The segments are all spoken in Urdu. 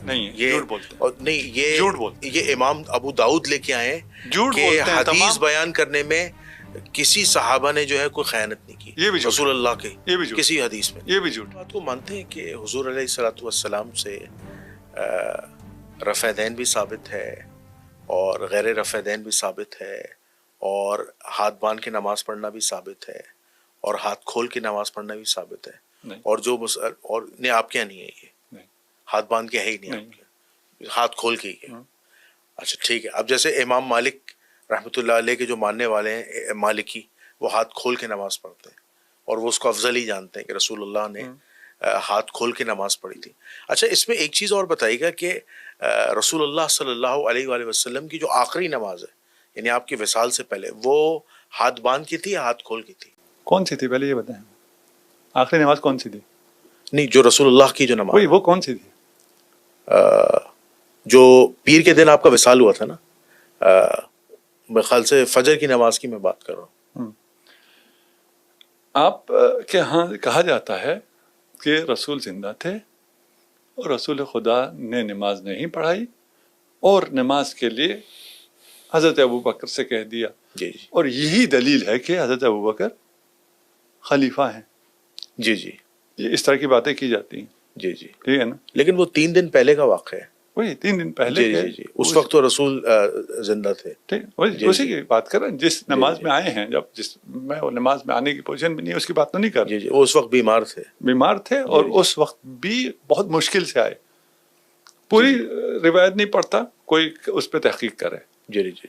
نہیں ہے، جھوٹ بولتے ہیں. اور نہیں یہ امام ابو داؤد لے کے آئے کہ حدیث بیان کرنے میں کسی صحابہ نے جو ہے کوئی خیانت نہیں کی، یہ بھی رسول اللہ کے یہ بھی کسی حدیث میں. یہ بھی جھوٹ. بات کو مانتے ہیں کہ حضور علیہ الصلوۃ والسلام سے رفع دین بھی ثابت ہے اور غیر رفع دین بھی ثابت ہے اور ہاتھ باندھ کے نماز پڑھنا بھی ثابت ہے اور ہاتھ کھول کے نماز پڑھنا بھی ثابت ہے. اور جو اور نہیں آپ کیا نہیں ہے یہ ہاتھ باندھ کے ہے ہی نہیں آپ کے، ہاتھ کھول کے ہی ہے. اچھا ٹھیک ہے. اب جیسے امام مالک رحمۃ اللہ علیہ کے جو ماننے والے ہیں مالکی، وہ ہاتھ کھول کے نماز پڑھتے ہیں اور وہ اس کو افضل ہی جانتے ہیں کہ رسول اللہ نے ہاتھ کھول کے نماز پڑھی تھی. اچھا اس میں ایک چیز اور بتائیے گا کہ رسول اللہ صلی اللہ علیہ وآلہ وسلم کی جو آخری نماز ہے یعنی آپ کی وصال سے پہلے، وہ ہاتھ باندھ کی تھی یا ہاتھ کھول کی تھی؟ کون سی تھی پہلے یہ بتائیں، آخری نماز کون سی تھی؟ نہیں جو رسول اللہ کی جو نماز وہ کون سی تھی؟ جو پیر کے دن آپ کا وصال ہوا تھا نا، میرے خیال سے فجر کی نماز کی میں بات کر رہا ہوں. آپ کے ہاں کہا جاتا ہے کہ رسول زندہ تھے اور رسول خدا نے نماز نہیں پڑھائی اور نماز کے لیے حضرت ابوبکر سے کہہ دیا. جی جی. اور یہی دلیل ہے کہ حضرت ابوبکر خلیفہ ہیں. جی جی. یہ اس طرح کی باتیں کی جاتی ہیں. جی جی. ٹھیک ہے نا. لیکن وہ 3 دن پہلے کا واقعہ ہے. وہی 3 دن پہلے. جی جی جی. اس وقت تو رسول زندہ تھے. اسی کی بات کر رہے ہیں جس نماز میں آئے ہیں. جس میں نماز میں آنے کی پوزیشن میں نہیں ہے اس کی بات تو نہیں کر رہا. جی جی. وہ اس وقت بیمار تھے اور اس وقت بھی بہت مشکل سے آئے. پوری روایت نہیں پڑھتا، کوئی اس پہ تحقیق کرے. جی جی جی.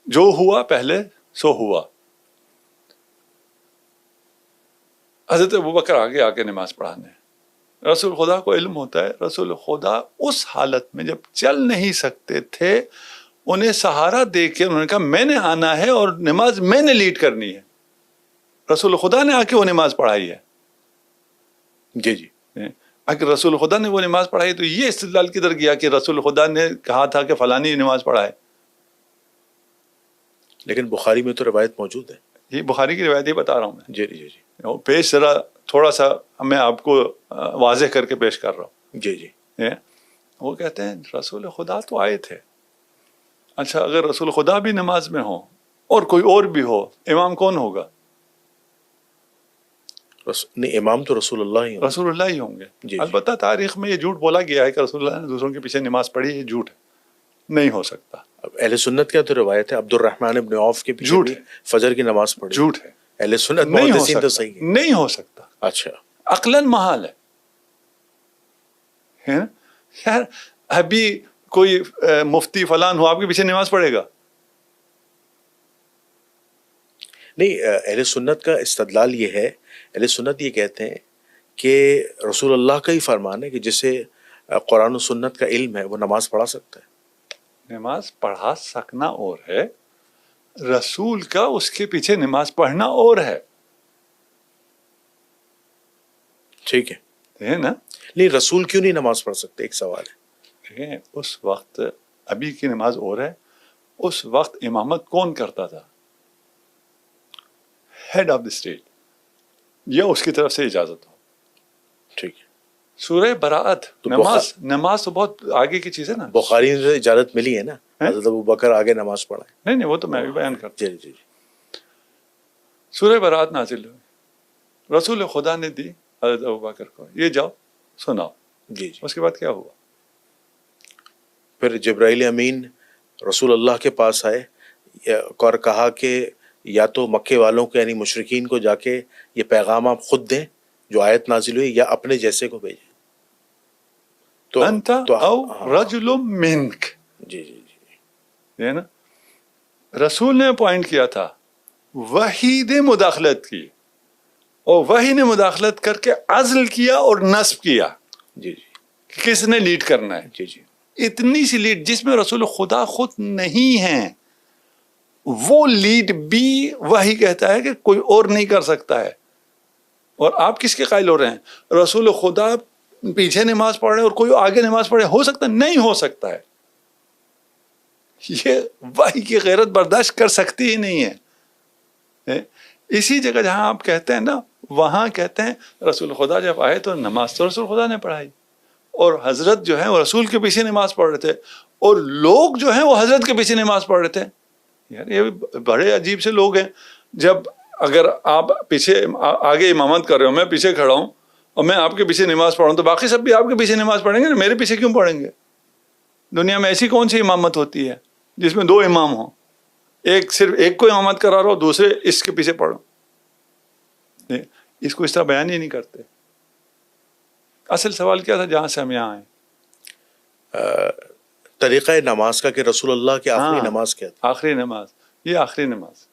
جو ہوا پہلے سو ہوا. حضرت ابوبکر آگے نماز پڑھانے. رسول خدا کو علم ہوتا ہے. رسول خدا اس حالت میں جب چل نہیں سکتے تھے انہیں سہارا دے کے انہوں نے کہا میں نے آنا ہے اور نماز میں نے لیڈ کرنی ہے. رسول خدا نے آ کے وہ نماز پڑھائی ہے. جی جی. اگر رسول خدا نے وہ نماز پڑھائی تو یہ استدلال کدھر گیا کہ رسول خدا نے کہا تھا کہ فلانی نماز پڑھائے. لیکن بخاری میں تو روایت موجود ہے. یہ بخاری کی روایت ہی بتا رہا ہوں میں. جی جی جی. پیش ذرا تھوڑا سا میں آپ کو واضح کر کے پیش کر رہا ہوں. جی جی. وہ کہتے ہیں رسول خدا تو آئے تھے. اچھا اگر رسول خدا بھی نماز میں ہو اور کوئی اور بھی ہو، امام کون ہوگا؟ نہیں، امام تو رسول اللہ ہی رسول اللہ ہی ہوں گے. جی. البتہ تاریخ میں یہ جھوٹ بولا گیا ہے کہ رسول اللہ نے دوسروں کے پیچھے نماز پڑھی. یہ جھوٹ ہے، نہیں ہو سکتا. اہل سنت کا تو روایت ہے عبد الرحمن ابن عوف کے پیچھے بھی فجر کی نماز پڑھی. جھوٹ ہے. اہل سنت محدثین تو صحیح ہے. نہیں ہو سکتا. اچھا عقلاً محال ہے. خیر ابھی کوئی مفتی فلان ہو آپ کے پیچھے نماز پڑھے گا؟ نہیں. اہل سنت کا استدلال یہ ہے، اہل سنت یہ کہتے ہیں کہ رسول اللہ کا ہی فرمان ہے کہ جسے قرآن و سنت کا علم ہے وہ نماز پڑھا سکتا ہے. نماز پڑھا سکنا اور ہے، رسول کا اس کے پیچھے نماز پڑھنا اور ہے. ٹھیک ہے نا. نہیں رسول کیوں نہیں نماز پڑھ سکتے؟ ایک سوال ہے. اس وقت ابھی کی نماز اور ہے. اس وقت امامت کون کرتا تھا؟ ہیڈ آف دی اسٹیٹ، یا اس کی طرف سے اجازت ہو. ٹھیک ہے. سورہ براءت نماز تو بہت آگے کی چیز ہے نا. بخاری سے اجازت ملی ہے نا حضرت ابوبکر آگے نماز پڑھائے. نہیں وہ تو میں بھی بیان کرتا ہوں. جی جی. سورہ براءت نازل ہوئی، رسول خدا نے دی حضرت ابوبکر کو، یہ جاؤ سناؤ. جی جی. اس کے بعد کیا ہوا؟ پھر جبرائیل امین رسول اللہ کے پاس آئے اور کہا کہ یا تو مکے والوں کو یعنی مشرکین کو جا کے یہ پیغام آپ خود دیں جو آیت نازل ہوئی، یا اپنے جیسے کو بھیجیں. تو انت او رجل منک. جی جی جی. ہے نا. رسول نے پوائنٹ کیا تھا، وحی نے مداخلت کی اور وحی نے مداخلت کر کے عزل کیا اور نصب کیا. جی جی. کس نے لیڈ کرنا ہے؟ جی جی. اتنی سی لیڈ جس میں رسول خدا خود نہیں ہیں، وہ لیڈ بھی وحی کہتا ہے کہ کوئی اور نہیں کر سکتا ہے. اور آپ کس کے قائل ہو رہے ہیں؟ رسول خدا پیچھے نماز پڑھ رہے اور کوئی آگے نماز پڑھے. ہو سکتا نہیں ہو سکتا ہے. یہ وحی کی غیرت برداشت کر سکتی ہی نہیں ہے. اسی جگہ جہاں آپ کہتے ہیں نا، وہاں کہتے ہیں رسول خدا جب آئے تو نماز تو رسول خدا نے پڑھائی اور حضرت جو ہیں وہ رسول کے پیچھے نماز پڑھ رہے تھے، اور لوگ جو ہیں وہ حضرت کے پیچھے نماز پڑھ رہے تھے. یار یہ بڑے عجیب سے لوگ ہیں. جب اگر آپ پیچھے آگے امامت کر رہے ہو، میں پیچھے کھڑا ہوں اور میں آپ کے پیچھے نماز پڑھوں تو باقی سب بھی آپ کے پیچھے نماز پڑھیں گے نا، میرے پیچھے کیوں پڑھیں گے؟ دنیا میں ایسی کون سی امامت ہوتی ہے جس میں دو امام ہوں؟ ایک صرف ایک کو امامت کرا رہا ہو، دوسرے اس کے پیچھے پڑھو. اس کو اس طرح بیان ہی نہیں کرتے. اصل سوال کیا تھا جہاں سے ہم یہاں آئے؟ طریقہ نماز کا کہ رسول اللہ کی آخری نماز کیا تھی؟ آخری نماز، یہ آخری نماز.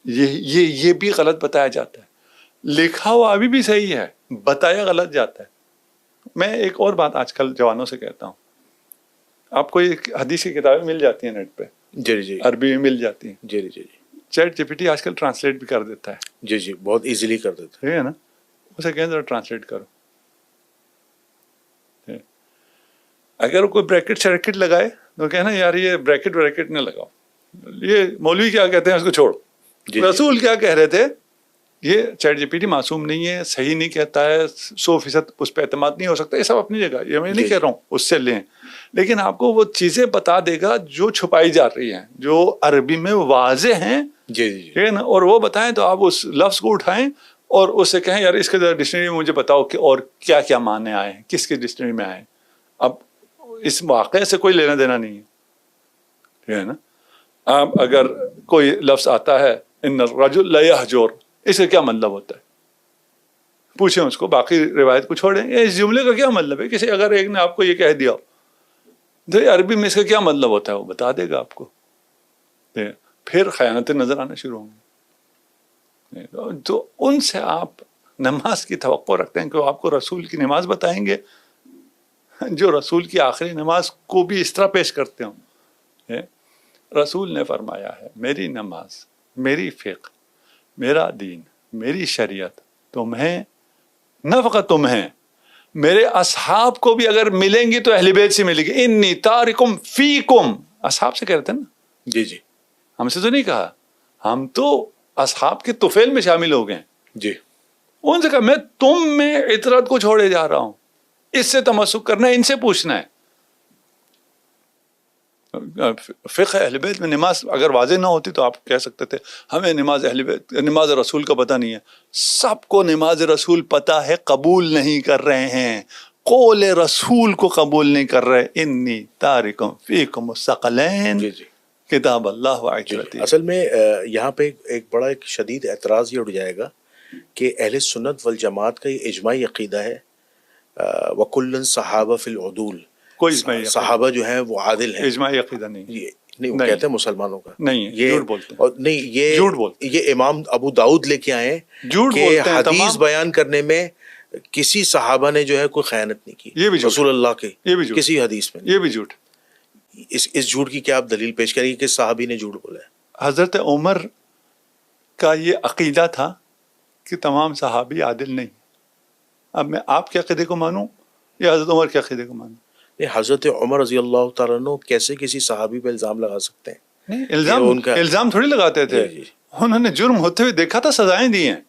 یہ بھی غلط بتایا جاتا ہے. لکھا ہوا ابھی بھی صحیح ہے، بتایا غلط جاتا ہے. میں ایک اور بات آج کل جوانوں سے کہتا ہوں، آپ کو یہ حدیث کی کتابیں مل جاتی ہیں نیٹ پہ، جی عربی میں مل جاتی ہیں. جی چیٹ جی پی ٹی آج کل ٹرانسلیٹ بھی کر دیتا ہے. جی بہت ایزیلی کر دیتا ہے نا. اسے کہیں ذرا ٹرانسلیٹ کرو. اگر کوئی بریکٹ شریکٹ لگائے تو کہنا یار یہ بریکٹ نہ لگاؤ، یہ مولوی کیا کہتے ہیں اس کو چھوڑو. رسول کیا کہہ رہے تھے؟ یہ چیٹ جی پی ٹی معصوم نہیں ہے، صحیح نہیں کہتا ہے، 100% اس پہ اعتماد نہیں ہو سکتا. یہ سب اپنی جگہ، یہ میں نہیں کہہ رہا ہوں اس سے لیں، لیکن آپ کو وہ چیزیں بتا دے گا جو چھپائی جا رہی ہیں، جو عربی میں واضح ہیں. جی نا. اور وہ بتائیں تو آپ اس لفظ کو اٹھائیں اور اس سے کہیں یار اس کے ڈکشنری میں مجھے بتاؤ کہ اور کیا کیا معنی آئے ہیں، کس کی ڈکشنری میں آئے. اب اس واقعے سے کوئی لینا دینا نہیں ہے نا. آپ اگر کوئی لفظ آتا ہے ان الرجل لا یہجر، اس کا کیا مطلب ہوتا ہے؟ پوچھیں اس کو، باقی روایت کو چھوڑیں. اس جملے کا کیا مطلب ہے؟ کسی اگر ایک نے آپ کو یہ کہہ دیا تو عربی میں اس کا کیا مطلب ہوتا ہے وہ بتا دے گا آپ کو. پھر خیانتیں نظر آنا شروع ہوں گی. تو ان سے آپ نماز کی توقع رکھتے ہیں کہ وہ آپ کو رسول کی نماز بتائیں گے، جو رسول کی آخری نماز کو بھی اس طرح پیش کرتے ہوں. رسول نے فرمایا ہے میری نماز، میری فقہ، میرا دین، میری شریعت تمہیں، نہ فقط تمہیں، میرے اصحاب کو بھی اگر ملیں گی تو اہل بیت سے ملے گی. انی تارکم فیکم، اصحاب سے کہہ رہے تھے نا. جی ہم سے تو نہیں کہا، ہم تو اصحاب کے طفیل میں شامل ہو گئے. جی ان سے کہا میں تم میں عطرت کو چھوڑے جا رہا ہوں، اس سے تمسک کرنا ہے، ان سے پوچھنا ہے. فقہ اہل بیت میں نماز اگر واضح نہ ہوتی تو آپ کہہ سکتے تھے ہمیں نماز اہل بیت، نماز رسول کا پتہ نہیں ہے. سب کو نماز رسول پتہ ہے، قبول نہیں کر رہے ہیں، قول رسول کو قبول نہیں کر رہے. انی تارکم فیکم الثقلین، جی کتاب اللہ و عترتی. اصل میں یہاں پہ ایک بڑا ایک شدید اعتراض یہ اٹھ جائے گا کہ اہل سنت والجماعت کا یہ اجماعی عقیدہ ہے وَكُلٌّ صحابہ فی العدول، کوئی اجماعی صحابہ جو ہیں وہ عادل ہیں. اجماعی عقیدہ نہیں، نہیں وہ کہتے ہیں مسلمانوں کا نہیں، یہ جھوٹ بولتے ہیں. اور نہیں یہ امام ابو داؤد لے کے آئے جھوٹ کہ بولتے ہیں حدیث بیان کرنے میں کسی صحابہ نے جو ہے کوئی خیانت نہیں کی، یہ بھی رسول اللہ کے یہ بھی جھوٹ، کسی حدیث میں. یہ بھی جھوٹ. اس جھوٹ کی کیا آپ دلیل پیش کریں گے کہ صحابی نے جھوٹ بولا ہے؟ حضرت عمر کا یہ عقیدہ تھا کہ تمام صحابی عادل نہیں. اب میں آپ کے عقیدے کو مانوں یا حضرت عمر کے عقیدے کو مانوں؟ حضرت عمر رضی اللہ تعالیٰ عنہ کیسے کسی صحابی پہ الزام لگا سکتے ہیں؟ نہیں، الزام تھوڑی لگاتے تھے. انہوں نے جرم ہوتے ہوئے دیکھا تھا، سزائیں دی ہیں.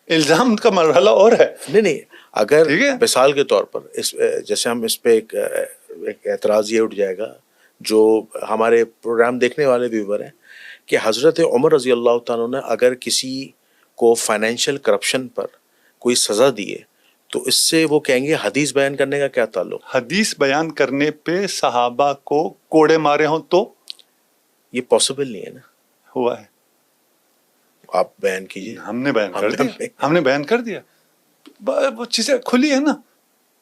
الزام کا مرحلہ اور ہے. نہیں اگر مثال کے طور پر جیسے ہم اس پہ ایک اعتراض یہ اٹھ جائے گا جو ہمارے پروگرام دیکھنے والے ویور ہیں کہ حضرت عمر رضی اللہ تعالیٰ نے اگر کسی کو فائنینشیل کرپشن پر کوئی سزا دیے تو اس سے وہ کہیں گے حدیث بیان کرنے کا کیا تعلق؟ حدیث بیان کرنے پہ صحابہ کو کوڑے مارے ہوں تو یہ پاسبل نہیں ہے نا. ہوا ہے. آپ بیان کیجیے. ہم نے بیان کر دیا. وہ چیزیں کھلی ہے نا،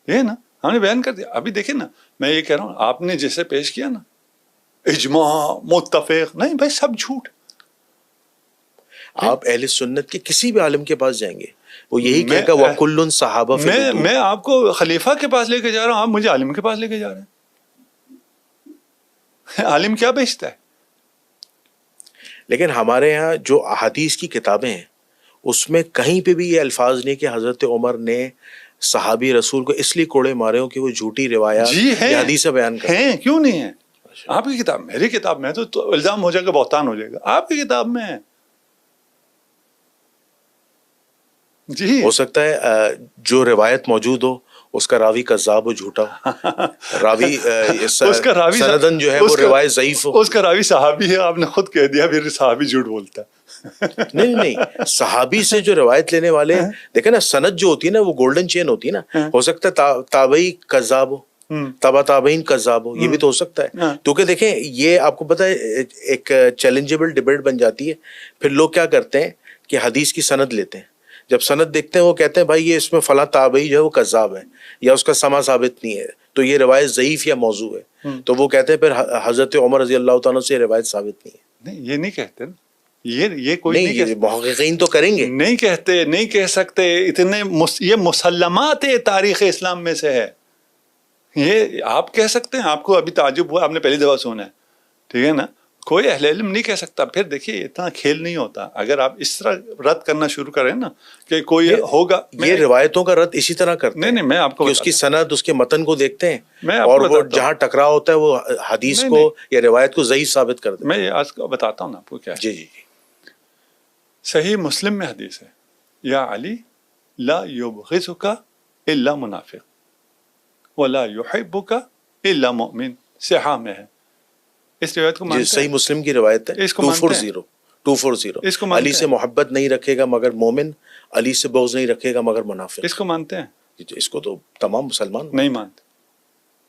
یہ نا ہم نے بیان کر دیا. ابھی دیکھیں نا، میں یہ کہہ رہا ہوں آپ نے جیسے پیش کیا نا اجماع متفق، نہیں بھائی سب جھوٹ. آپ اہل سنت کے کسی بھی عالم کے پاس جائیں گے وہ یہی کہے گا وَكُلٌّ صحابہ فی العدول. میں آپ کو خلیفہ کے پاس لے کے جا رہا ہوں، آپ مجھے عالم کے پاس لے کے جا رہے ہیں. عالم کیا بیچتا ہے؟ لیکن ہمارے ہاں جو احادیث کی کتابیں ہیں اس میں کہیں پہ بھی یہ الفاظ نہیں کہ حضرت عمر نے صحابی رسول کو اس لیے کوڑے مارے ہوں کہ وہ جھوٹی روایات یا حدیث بیان کرتے ہیں. کیوں نہیں ہے؟ آپ کی کتاب، میری کتاب میں تو الزام ہو جائے گا، بہتان ہو جائے گا. آپ کی کتاب میں ہے. جی ہو سکتا ہے جو روایت موجود ہو اس کا راوی کذاب و جھوٹا ہو، راوی اس کا راوی سندن جو ہے وہ روایت ضعیف ہو. اس کا راوی صحابی ہے، آپ نے خود کہہ دیا پھر صحابی جھوٹ بولتا ہے. نہیں صحابی سے جو روایت لینے والے دیکھیں نا، سند جو ہوتی ہے نا وہ گولڈن چین ہوتی ہے نا. ہو سکتا ہے تابعی کذاب ہو، تبا تابعین کذاب ہو، یہ بھی تو ہو سکتا ہے. کیونکہ دیکھیں یہ آپ کو پتہ ہے ایک چیلنجیبل ڈبیٹ بن جاتی ہے. پھر لوگ کیا کرتے ہیں کہ حدیث کی سند لیتے ہیں، جب سند دیکھتے ہیں وہ کہتے ہیں بھائی یہ اس میں فلاں تابعی جو ہے وہ کذاب ہے یا اس کا سما ثابت نہیں ہے، تو یہ روایت ضعیف یا موضوع ہے. تو وہ کہتے ہیں پھر حضرت عمر رضی اللہ تعالیٰ سے یہ روایت ثابت نہیں ہے. نہیں یہ نہیں کہتے نا، یہ کوئی نہیں نہیں، محققین تو کریں گے، نہیں کہتے، نہیں کہہ سکتے. اتنے یہ مسلمات تاریخ اسلام میں سے ہے. یہ آپ کہہ سکتے ہیں، آپ کو ابھی تعجب ہوا، آپ نے پہلی دفعہ سنا ہے، ٹھیک ہے نا. کوئی اہل علم نہیں کہہ سکتا. پھر دیکھیے اتنا کھیل نہیں ہوتا. اگر آپ اس طرح رد کرنا شروع کریں نا کہ کوئی ہوگا، یہ روایتوں کا رد اسی طرح کرتے ہیں. نہیں میں آپ کو کہ اس کی سند، اس کے متن کو دیکھتے ہیں میں اور وہ جہاں ٹکراؤ ہوتا ہے وہ حدیث کو یا روایت کو ضعیف ثابت کر دیتے ہیں. میں یہ آج بتاتا ہوں نا آپ کو کیا ہے. جی جی جی. صحیح مسلم میں حدیث ہے، یا علی لا یبغضک الا منافق ولا یحبک الا مؤمن. صحاح میں ہے. اس روایت کو مانتے ہیں؟ صحیح مسلم کی روایت ہے 240 علی سے محبت نہیں رکھے گا مگر مومن، علی سے بغض نہیں رکھے گا مگر منافق. اس کو مانتے ہیں؟ اس کو تو تمام مسلمان نہیں مانتے.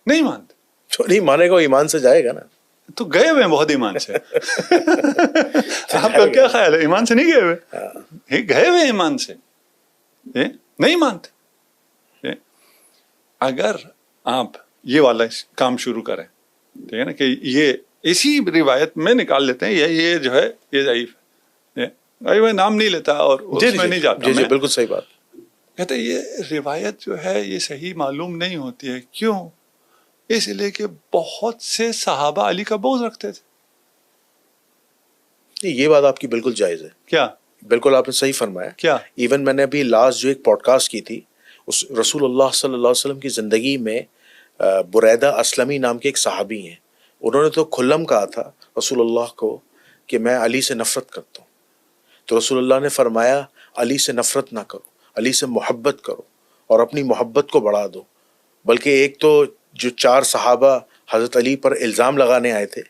نہیں مانتے جو نہیں مانے گا وہ ایمان سے جائے گا نا. تو گئے ہوئے ہیں بہت ایمان سے. آپ کا کیا خیال ہے؟ ایمان سے نہیں گئے ہوئے؟ گئے ہوئے ایمان سے نہیں مانتے. اگر آپ یہ والا کام شروع کریں، ٹھیک ہے نا، کہ یہ اسی روایت میں نکال لیتے ہیں یہ جو ہے یہ ضعیف ہے، میں نام نہیں لیتا اور اس میں نہیں جاتا. جی بالکل صحیح بات. کہتے ہیں یہ روایت جو ہے یہ صحیح معلوم نہیں ہوتی ہے. کیوں؟ اس لیے کہ بہت سے صحابہ علی کا بغض رکھتے تھے. یہ بات آپ کی بالکل جائز ہے. کیا؟ بالکل آپ نے صحیح فرمایا. کیا؟ ایون میں نے ابھی لاسٹ جو ایک پوڈ کاسٹ کی تھی، اس رسول اللہ صلی اللہ علیہ وسلم کی زندگی میں بریدہ اسلمی نام کے ایک صحابی ہیں، انہوں نے تو کھلم کہا تھا رسول اللہ کو کہ میں علی سے نفرت کرتا ہوں. تو رسول اللہ نے فرمایا علی سے نفرت نہ کرو، علی سے محبت کرو اور اپنی محبت کو بڑھا دو. بلکہ ایک تو جو 4 صحابہ حضرت علی پر الزام لگانے آئے تھے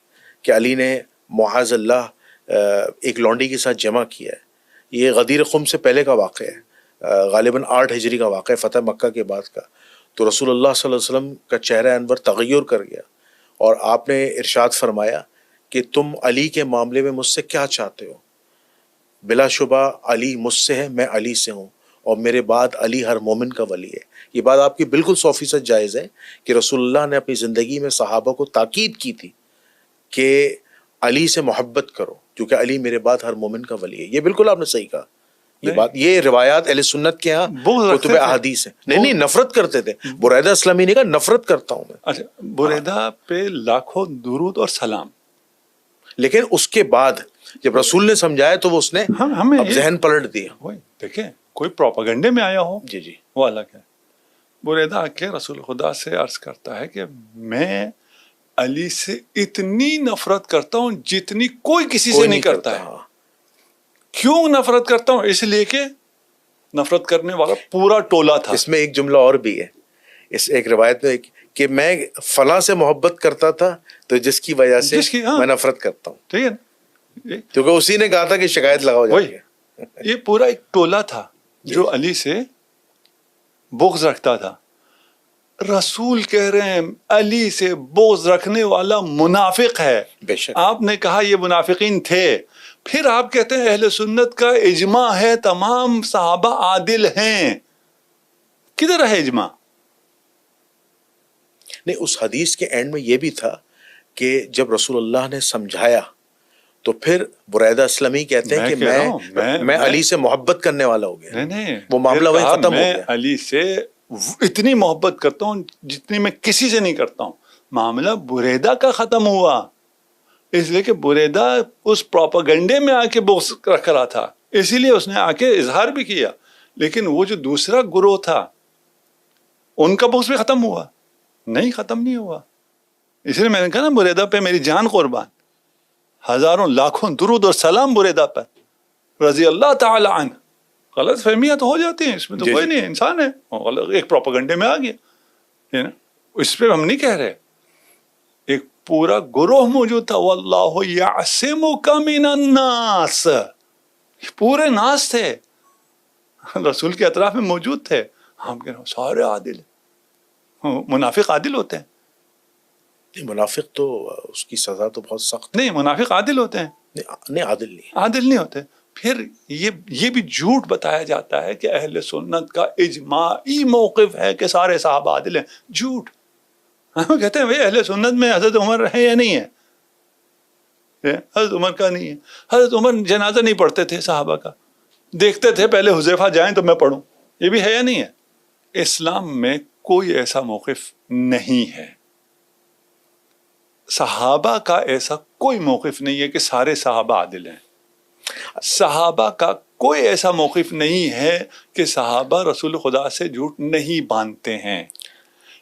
کہ علی نے معاذ اللہ ایک لونڈی کے ساتھ جمع کیا ہے. یہ غدیر خم سے پہلے کا واقعہ ہے، غالباً 8 ہجری کا واقعہ ہے، فتح مکہ کے بعد کا. تو رسول اللہ صلی اللہ علیہ وسلم کا چہرہ انور تغیر کر گیا اور آپ نے ارشاد فرمایا کہ تم علی کے معاملے میں مجھ سے کیا چاہتے ہو؟ بلا شبہ علی مجھ سے ہے، میں علی سے ہوں، اور میرے بعد علی ہر مومن کا ولی ہے. یہ بات آپ کی بالکل 100% جائز ہے کہ رسول اللہ نے اپنی زندگی میں صحابہ کو تاکید کی تھی کہ علی سے محبت کرو کیونکہ علی میرے بعد ہر مومن کا ولی ہے. یہ بالکل آپ نے صحیح کہا. یہ بات، یہ روایات اہل سنت کے ہاں کتب احادیث ہیں. نہیں نفرت کرتے تھے. بریدہ اسلامی نے کہا نفرت کرتا ہوں میں. اچھا، بریدہ پہ لاکھوں درود اور سلام، لیکن اس کے بعد جب رسول نے سمجھایا تو وہ اس نے ہمیں ذہن پلٹ دیا. دیکھیں کوئی پروپیگنڈے میں آیا ہو جی وہ الگ ہے. بریدہ آ کے رسول خدا سے عرض کرتا ہے کہ میں علی سے اتنی نفرت کرتا ہوں جتنی کوئی کسی سے نہیں کرتا ہے. کیوں نفرت کرتا ہوں؟ اس لیے کہ نفرت کرنے والا پورا ٹولہ تھا. اس میں ایک جملہ اور بھی ہے، اس ایک روایت میں کہ میں فلاں سے محبت کرتا تھا تو جس کی وجہ سے میں نفرت کرتا ہوں. ٹھیک ہے نا، کیونکہ اسی نے کہا تھا کہ شکایت لگاؤ جا کے. یہ پورا ایک ٹولہ تھا جو علی سے بغض رکھتا تھا. رسول کہہ رہے ہیں علی سے بغض رکھنے والا منافق ہے. بے شک آپ نے کہا یہ منافقین تھے، پھر آپ کہتے ہیں اہل سنت کا اجماع ہے تمام صحابہ عادل ہیں. کدھر ہے اجماع؟ نہیں، اس حدیث کے اینڈ میں یہ بھی تھا کہ جب رسول اللہ نے سمجھایا تو پھر بریدہ اسلمی کہتے ہیں کہ میں علی سے محبت کرنے والا ہو گیا. نہیں، وہ معاملہ وہی ختم ہو گیا. میں علی سے اتنی محبت کرتا ہوں جتنی میں کسی سے نہیں کرتا ہوں. معاملہ بریدہ کا ختم ہوا اس لیے کہ بریدہ اس پروپیگنڈے میں آ کے بغض رکھ رہا تھا، اسی لیے اس نے آ کے اظہار بھی کیا. لیکن وہ جو دوسرا گروہ تھا ان کا بغض بھی ختم ہوا؟ نہیں، ختم نہیں ہوا. اس لیے میں نے کہا نا بریدہ پہ میری جان قربان، ہزاروں لاکھوں درود اور سلام بریدہ پر رضی اللہ تعالی عنہ. غلط فہمیاں تو ہو جاتی ہیں، اس میں تو کوئی نہیں، انسان ہے، ایک پروپیگنڈے میں آ گیا ہے نا، اس پہ ہم نہیں کہہ رہے. ایک پورا گروہ موجود تھا، واللہ یعصمک من الناس، پورے ناس تھے، رسول کے اطراف میں موجود تھے. ہم کہہ رہے ہیں سارے عادل ہیں. منافق عادل ہوتے ہیں؟ منافق تو اس کی سزا تو بہت سخت. نہیں، منافق عادل ہوتے ہیں؟ نہیں، عادل نہیں، عادل نہیں ہوتے. پھر یہ بھی جھوٹ بتایا جاتا ہے کہ اہل سنت کا اجماعی موقف ہے کہ سارے صحابہ عادل ہیں. جھوٹ. ہم کہتے ہیں بھائی اہل سنت میں حضرت عمر ہے یا نہیں ہے؟ حضرت عمر کا نہیں ہے. حضرت عمر جنازہ نہیں پڑھتے تھے صحابہ کا، دیکھتے تھے پہلے حذیفہ جائیں تو میں پڑھوں. یہ بھی ہے یا نہیں ہے؟ اسلام میں کوئی ایسا موقف نہیں ہے، صحابہ کا ایسا کوئی موقف نہیں ہے کہ سارے صحابہ عادل ہیں. صحابہ کا کوئی ایسا موقف نہیں ہے کہ صحابہ رسول خدا سے جھوٹ نہیں باندھتے ہیں.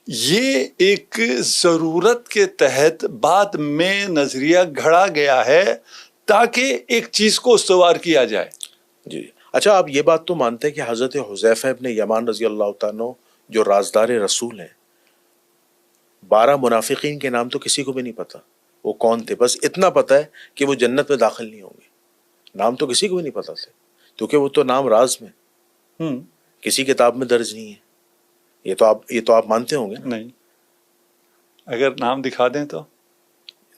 یہ ایک ضرورت کے تحت بعد میں نظریہ گھڑا گیا ہے تاکہ ایک چیز کو استوار کیا جائے. جی اچھا، آپ یہ بات تو مانتے ہیں کہ حضرت حذیفہ ابن یمان رضی اللہ تعالیٰ عنہ جو رازدار رسول ہیں، 12 منافقین کے نام تو کسی کو بھی نہیں پتا وہ کون تھے، بس اتنا پتا ہے کہ وہ جنت میں داخل نہیں ہوں گے. نام تو کسی کو بھی نہیں پتا تھے کیونکہ وہ تو نام راز میں کسی کتاب میں درج نہیں ہے. یہ تو آپ مانتے ہوں گے؟ نہیں، اگر نام دکھا دیں تو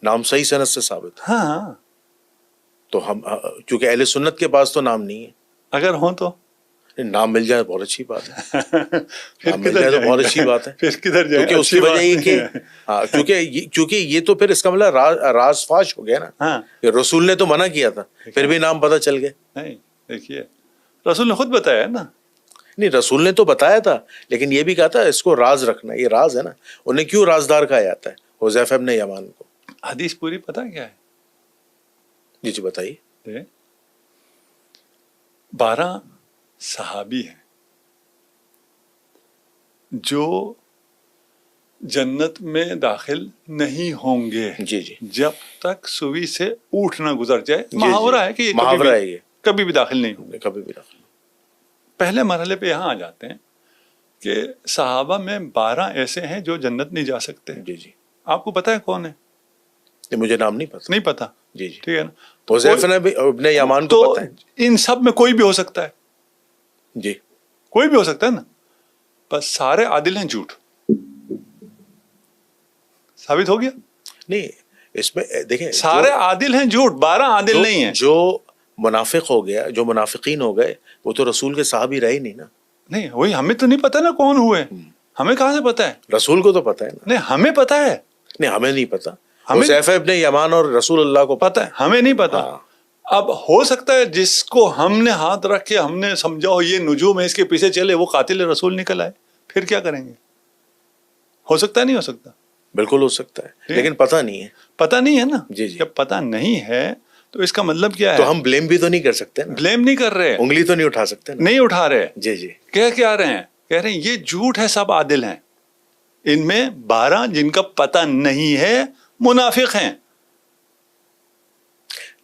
نام صحیح سند سے ثابت ہے. ہاں، تو ہم چونکہ اہل سنت کے پاس تو نام نہیں ہے. اگر ہوں تو نام مل جائے بہت اچھی بات ہے. پھر نام مل جائے تو بہت اچھی بات ہے. پھر کدھر جائیں؟ کیونکہ اس کی وجہ یہ کہ چونکہ یہ تو پھر اس کا مطلب راز فاش ہو گیا نا. ہاں، کہ رسول نے تو منع کیا تھا، پھر بھی نام پتہ چل گئے. نہیں دیکھیے رسول نے خود بتایا نا. نہیں، رسول نے تو بتایا تھا لیکن یہ بھی کہا تھا اس کو راز رکھنا، یہ راز ہے نا. انہیں کیوں رازدار کہا جاتا ہے حذیفہ ابن یمان کو؟ حدیث پوری پتہ کیا ہے؟ جی بتائیے. 12 صحابی ہیں جو جنت میں داخل نہیں ہوں گے جی جب تک سوئی سے اونٹ نہ گزر جائے. محاورہ ہے کہ یہ محاورہ ہے، یہ کبھی بھی داخل نہیں ہوں گے. کبھی بھی داخل. پہلے مرحلے پہ یہاں آ جاتے ہیں کہ صحابہ میں 12 ایسے ہیں جو جنت نہیں جا سکتے. جی آپ کو پتا ہے کون ہے؟ مجھے نام نہیں پتا. نہیں پتا. جی ٹھیک ہے نا. حذیفہ ابن یمان کو پتا ہے. ان سب میں کوئی بھی ہو سکتا ہے. جی کوئی بھی ہو سکتا ہے نا. بس سارے عادل ہیں. جھوٹ ثابت ہو گیا. نہیں، اس میں دیکھیں سارے عادل ہیں. جھوٹ 12 عادل نہیں ہیں. جو منافق ہو گیا، جو منافقین ہو گئے، وہ تو رسول کے صحابی رہے نہیں نا. نہیں، وہی ہمیں تو نہیں پتا نا کون ہوئے. ہمیں کہاں سے پتا ہے؟ رسول کو تو پتا ہے نا. نہیں، ہمیں پتا ہے. نہیں، ہمیں نہیں پتا. ہمیں حذیفہ ابن یمان اور رسول اللہ کو پتا ہے، ہمیں نہیں پتا. اب ہو سکتا ہے جس کو ہم نے ہاتھ رکھ کے ہم نے سمجھا ہو یہ نجوم ہے اس کے پیچھے چلے، وہ قاتل رسول نکل آئے. پھر کیا کریں گے؟ ہو سکتا ہے نہیں ہو سکتا؟ بالکل ہو سکتا ہے لیکن پتا نہیں ہے. پتا نہیں ہے نا. جی جب پتا نہیں ہے تو اس کا مطلب کیا ہے؟ تو ہم بلیم بھی تو نہیں کر سکتے نا. بلیم نہیں کر رہے، انگلی تو نہیں اٹھا سکتے نا. نہیں اٹھا رہے. جی کہہ کیا رہے ہیں؟ کہہ رہے ہیں یہ جھوٹ ہے، سب عادل ہیں. ان میں 12 جن کا پتہ نہیں ہے منافق ہیں.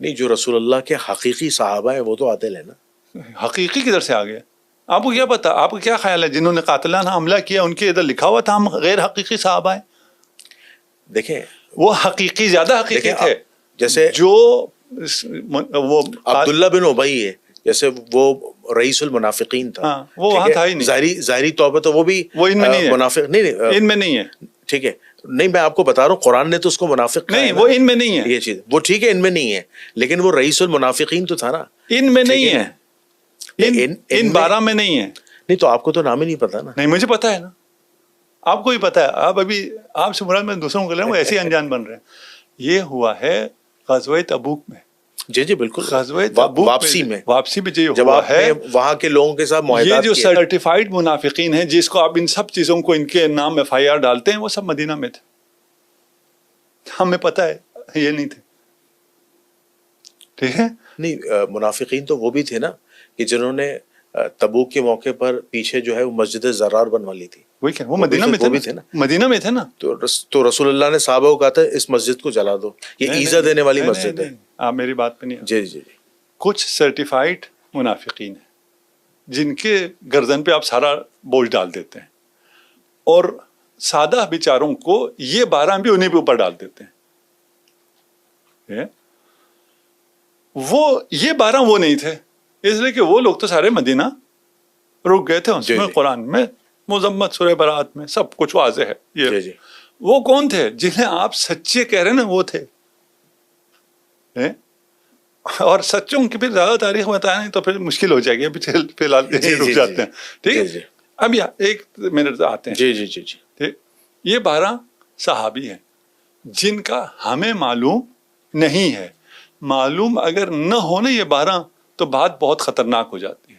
نہیں، جو رسول اللہ کے حقیقی صحابہ ہیں وہ تو عادل ہیں نا. حقیقی کدھر سے آ گیا؟ آپ کو کیا پتا؟ آپ کو کیا خیال ہے جنہوں نے قاتلانہ حملہ کیا ان کے ادھر لکھا ہوا تھا ہم غیر حقیقی صحابہ ہیں؟ دیکھیں وہ حقیقی زیادہ حقیقی تھے. جیسے جو وہ عبداللہ بن ابی ہے، جیسے وہ رئیس المنافقین تھا. وہ وہاں تھا ہی نہیں. ظاہری طور پر تو وہ بھی ان میں نہیں ہے. منافق نہیں، ان میں نہیں ہے. ٹھیک ہے. نہیں، میں آپ کو بتا رہا ہوں قرآن نے تو اس کو منافق نہیں، وہ ان میں نہیں ہے. یہ چیز وہ ٹھیک ہے ان میں نہیں ہے لیکن وہ رئیس المنافقین تو تھا نا. ان میں نہیں ہے. ان 12 میں نہیں ہے. نہیں تو آپ کو تو نام ہی نہیں پتا نا. نہیں، مجھے پتا ہے نا. آپ کو ہی پتا ہے. آپ ابھی آپ سے مراد میں دوسروں کو کہہ رہا ہوں ایسے انجان بن رہے ہیں. یہ ہوا ہے غزوہ تبوک میں. جی بالکل. غزوہ تبوک واپسی میں جو ہوا ہے وہاں کے لوگوں کے ساتھ معاہدات. یہ جو سرٹیفائیڈ منافقین ہیں جس کو آپ ان سب چیزوں کو ان کے نام FIR ڈالتے ہیں وہ سب مدینہ میں تھے. ہمیں پتا ہے یہ نہیں تھے. ٹھیک ہے. نہیں، منافقین تو وہ بھی تھے نا کہ جنہوں نے تبوک کے موقع پر پیچھے جو ہے وہ مسجد زرار بنوا لی تھی. وہ مدینہ میں تھے نا. مدینہ میں تھے نا. تو رسول اللہ نے صحابہ کو کہا تھا اس مسجد کو جلا دو، یہ ایزا دینے والی مسجد ہے. آپ میری بات پہ نہیں. جی کچھ سرٹیفائیڈ منافقین ہیں جن کے گردن پہ آپ سارا بوجھ ڈال دیتے ہیں، اور سادہ بیچاروں کو یہ 12 بھی انہیں پہ اوپر ڈال دیتے ہیں. وہ یہ 12 وہ نہیں تھے، اس لیے کہ وہ لوگ تو سارے مدینہ رک گئے تھے اس میں. قرآن میں مذمت سورہ برات میں سب کچھ واضح ہے. یہ وہ کون تھے جنہیں آپ سچے کہہ رہے ہیں نا، وہ تھے. اور سچوں کی پھر زیادہ تاریخ بتایا نہیں تو پھر مشکل ہو جائے گی. ابھی فی الحال رک جاتے ہیں. ٹھیک ہے، اب ایک منٹ آتے ہیں. ٹھیک، یہ 12 صحابی ہیں جن کا ہمیں معلوم نہیں ہے. معلوم اگر نہ ہونے یہ 12 تو بات بہت خطرناک ہو جاتی ہے.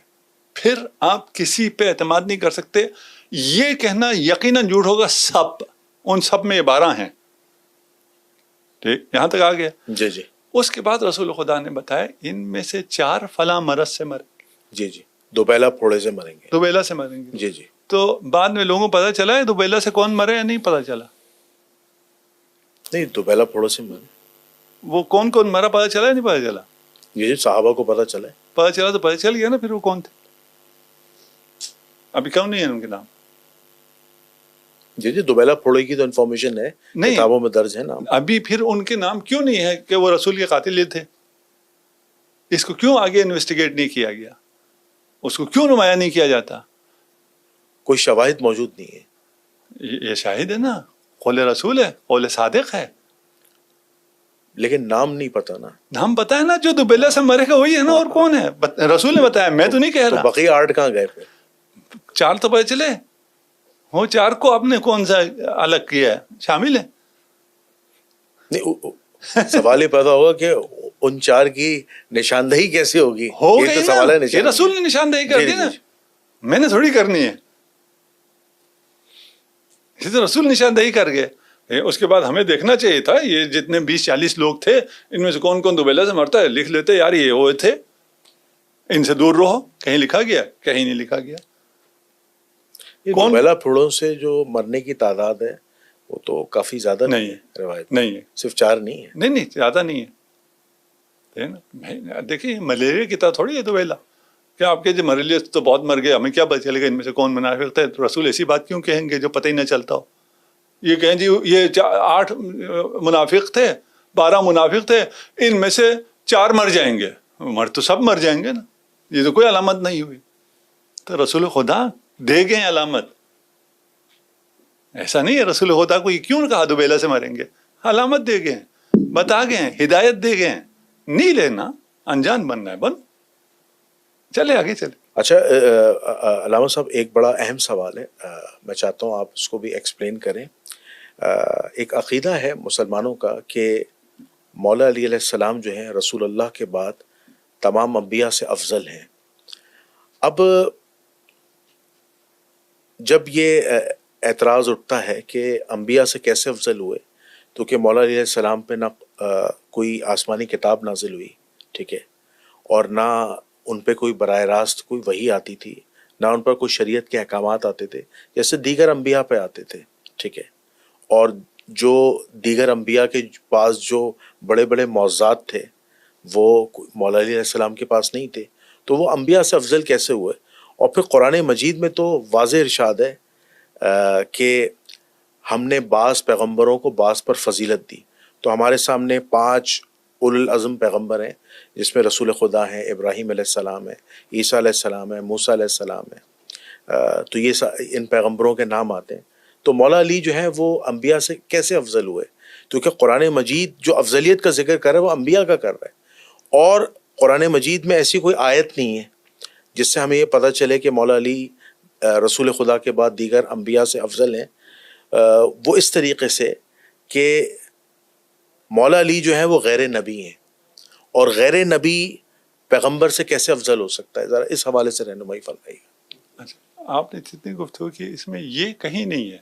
پھر آپ کسی پہ اعتماد نہیں کر سکتے. یہ کہنا یقیناً جھوٹ ہوگا. سب ان سب میں یہ 12 ہیں. ٹھیک، یہاں تک آ گیا. جی. اس کے بعد رسول خدا نے بتایا ان میں سے 4 فلاں مرض سے مریں گے. جی. دوبیلا پھوڑے سے مریں گے. دوبیلا سے مریں گے. جی. تو بعد میں لوگوں کو پتا چلا ہے دوبیلا سے کون مرے یا نہیں پتا چلا؟ نہیں، دوبیلا پھوڑے سے مرے. وہ کون مرا پتا چلا یا نہیں پتا چلا؟ جی، صحابہ کو پتا چلا ہے. پتا چلا تو پتا چل گیا نا. پھر وہ کون تھے؟ ابھی کون نہیں ہے ان کے نام. جی. دوبیلا پھوڑے کی تو انفارمیشن ہے، کتابوں میں درج ہے نام. ابھی پھر ان کے نام کیوں نہیں ہے کہ وہ رسول کے قاتل یہ تھے؟ اس کو کیوں آگے انویسٹیگیٹ نہیں کیا گیا؟ اس کو کیوں نمایاں نہیں کیا جاتا؟ کوئی شواہد موجود نہیں ہے. یہ شاہد ہے نا، قول رسول ہے، قول صادق ہے. لیکن نام نہیں پتا نا. نام پتا ہے نا، جو دوبیلا سے مرے گا وہی ہے نا. اور کون ہے؟ رسول نے بتایا، میں تو نہیں کہہ رہا. بقیہ 8 کہاں گئے پھر؟ 4 تو پتہ چلے. وہ 4 کو آپ نے کون سا الگ کیا ہے؟ شامل ہے. نہیں، سوال یہ پیدا ہوگا کہ ان 4 کی نشاندہی کیسے ہوگی؟ یہ تو سوال ہے. یہ رسول نے نشاندہی کر دی نا، میں نے تھوڑی کرنی ہے. یہ تو رسول نشاندہی کر گئے. اس کے بعد ہمیں دیکھنا چاہیے تھا یہ جتنے 20-40 لوگ تھے ان میں سے کون کون دوبیلا سے مرتا ہے. لکھ لیتے یار یہ وہ تھے، ان سے دور رہو. کہیں لکھا گیا؟ کہیں نہیں لکھا گیا. دوبیلا پھوڑوں سے جو مرنے کی تعداد ہے وہ تو کافی زیادہ نہیں ہے. روایت نہیں ہے، صرف 4 نہیں ہے. نہیں زیادہ نہیں ہے. دیکھیے ملیریا کی طرح تھوڑی ہے دوبیلا کہ آپ کے جو ملیریا تو بہت مر گئے، ہمیں کیا پتہ چلے گا ان میں سے کون منافق تھے. تو رسول ایسی بات کیوں کہیں گے جو پتہ ہی نہ چلتا ہو؟ یہ کہیں جی یہ 8 منافق تھے، 12 منافق تھے، ان میں سے 4 مر جائیں گے. مر تو سب مر جائیں گے نا. یہ تو کوئی علامت نہیں ہوئی. تو رسول خدا دے گئے علامت. ایسا نہیں ہے رسول خدا کو یہ کیوں کہا دوبیلا سے مریں گے. علامت دے گئے، بتا گئے، ہدایت دے گئے. نہیں لینا، انجان بننا ہے، بن چلے آگے چلے. اچھا علامہ صاحب، ایک بڑا اہم سوال ہے، میں چاہتا ہوں آپ اس کو بھی ایکسپلین کریں. ایک عقیدہ ہے مسلمانوں کا کہ مولا علی علیہ السلام جو ہیں رسول اللہ کے بعد تمام انبیاء سے افضل ہیں. اب جب یہ اعتراض اٹھتا ہے کہ انبیاء سے کیسے افضل ہوئے، تو کہ مولا علیہ السلام پہ نہ کوئی آسمانی کتاب نازل ہوئی، ٹھیک ہے، اور نہ ان پہ کوئی براہ راست کوئی وحی آتی تھی، نہ ان پر کوئی شریعت کے احکامات آتے تھے جیسے دیگر انبیاء پہ آتے تھے، ٹھیک ہے، اور جو دیگر انبیاء کے پاس جو بڑے بڑے معجزات تھے وہ مولا علیہ السلام کے پاس نہیں تھے. تو وہ انبیاء سے افضل کیسے ہوئے؟ اور پھر قرآن مجید میں تو واضح ارشاد ہے کہ ہم نے بعض پیغمبروں کو بعض پر فضیلت دی. تو ہمارے سامنے 5 اولو العزم پیغمبر ہیں جس میں رسول خدا ہیں، ابراہیم علیہ السلام ہے، عیسیٰ علیہ السلام ہے، موسیٰ علیہ السلام ہے. تو یہ ان پیغمبروں کے نام آتے ہیں. تو مولا علی جو ہیں وہ انبیاء سے کیسے افضل ہوئے؟ کیونکہ قرآن مجید جو افضلیت کا ذکر کر رہا ہے وہ انبیاء کا کر رہا ہے، اور قرآن مجید میں ایسی کوئی آیت نہیں ہے جس سے ہمیں یہ پتہ چلے کہ مولا علی رسول خدا کے بعد دیگر انبیاء سے افضل ہیں. وہ اس طریقے سے کہ مولا علی جو ہیں وہ غیر نبی ہیں، اور غیر نبی پیغمبر سے کیسے افضل ہو سکتا ہے؟ ذرا اس حوالے سے رہنمائی فرمائیے. اچھا، آپ نے جتنی گفتگو کی اس میں یہ کہیں نہیں ہے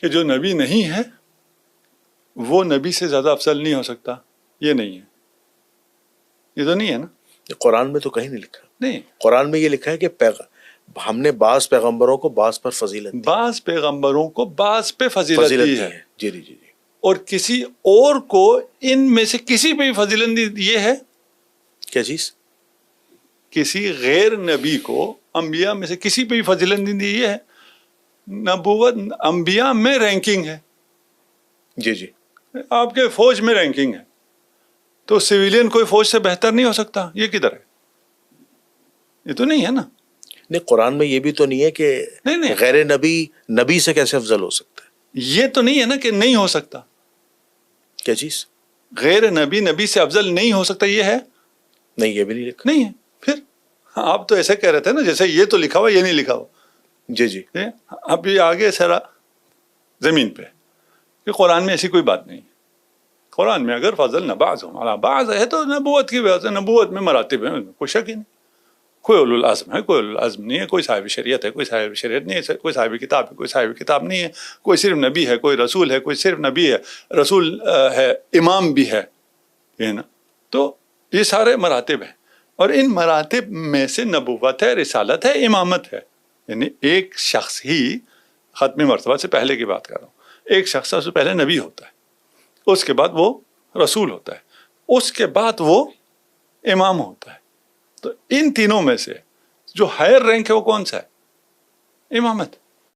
کہ جو نبی نہیں ہے وہ نبی سے زیادہ افضل نہیں ہو سکتا. یہ نہیں ہے، یہ تو نہیں ہے نا. قرآن میں تو کہیں نہیں لکھا. نہیں، قرآن میں یہ لکھا ہے کہ ہم نے بعض پیغمبروں کو بعض پر فضیلت دی. بعض پیغمبروں کو بعض پہ فضیلت دی ہے. جی جی جی. اور کسی اور کو ان میں سے کسی پہ بھی فضیلت دی. یہ ہے کیا چیز؟ کسی غیر نبی کو انبیاء میں سے کسی پہ بھی فضیلت نہیں دی. یہ ہے نبوت انبیاء میں رینکنگ ہے. جی جی آپ کے فوج میں رینکنگ ہے تو سویلین کوئی فوج سے بہتر نہیں ہو سکتا. یہ کدھر ہے؟ یہ تو نہیں ہے نا. نہیں قرآن میں یہ بھی تو نہیں ہے کہ نہیں. غیر نبی نبی سے کیسے افضل ہو سکتا ہے. یہ تو نہیں ہے نا کہ نہیں ہو سکتا. کیا چیز؟ غیر نبی نبی سے افضل نہیں ہو سکتا. یہ ہے نہیں یہ بھی نہیں لکھا. نہیں ہے. پھر آپ تو ایسے کہہ رہے تھے نا جیسے یہ تو لکھا ہوا یہ نہیں لکھا ہوا. جی جی اب یہ آگے سرا زمین پہ کہ قرآن میں ایسی کوئی بات نہیں. قرآن میں اگر فضل نہ بعض ہمارا بعض ہے تو نبوت کی وجہ سے نبوت میں مراتب ہیں کوئی شک ہی نہیں. کوئی اولو العزم ہے کوئی اولو العزم نہیں ہے. کوئی صاحب شریعت ہے کوئی صاحب شریعت نہیں ہے. کوئی صاحب کتاب ہے کوئی صاحب کتاب نہیں ہے. کوئی صرف نبی ہے کوئی رسول ہے کوئی صرف نبی ہے رسول ہے امام بھی ہے. یہ نا تو یہ سارے مراتب ہیں اور ان مراتب میں سے نبوت ہے رسالت ہے امامت ہے. یعنی ایک شخص ہی ختم مرتبہ سے پہلے کی بات کر رہا ہوں. ایک شخص سے پہلے نبی ہوتا ہے اس کے بعد وہ رسول ہوتا ہے اس کے بعد وہ امام ہوتا ہے. تو ان تینوں میں سے جو ہائر رینک ہے وہ کون سا ہے؟ امامت.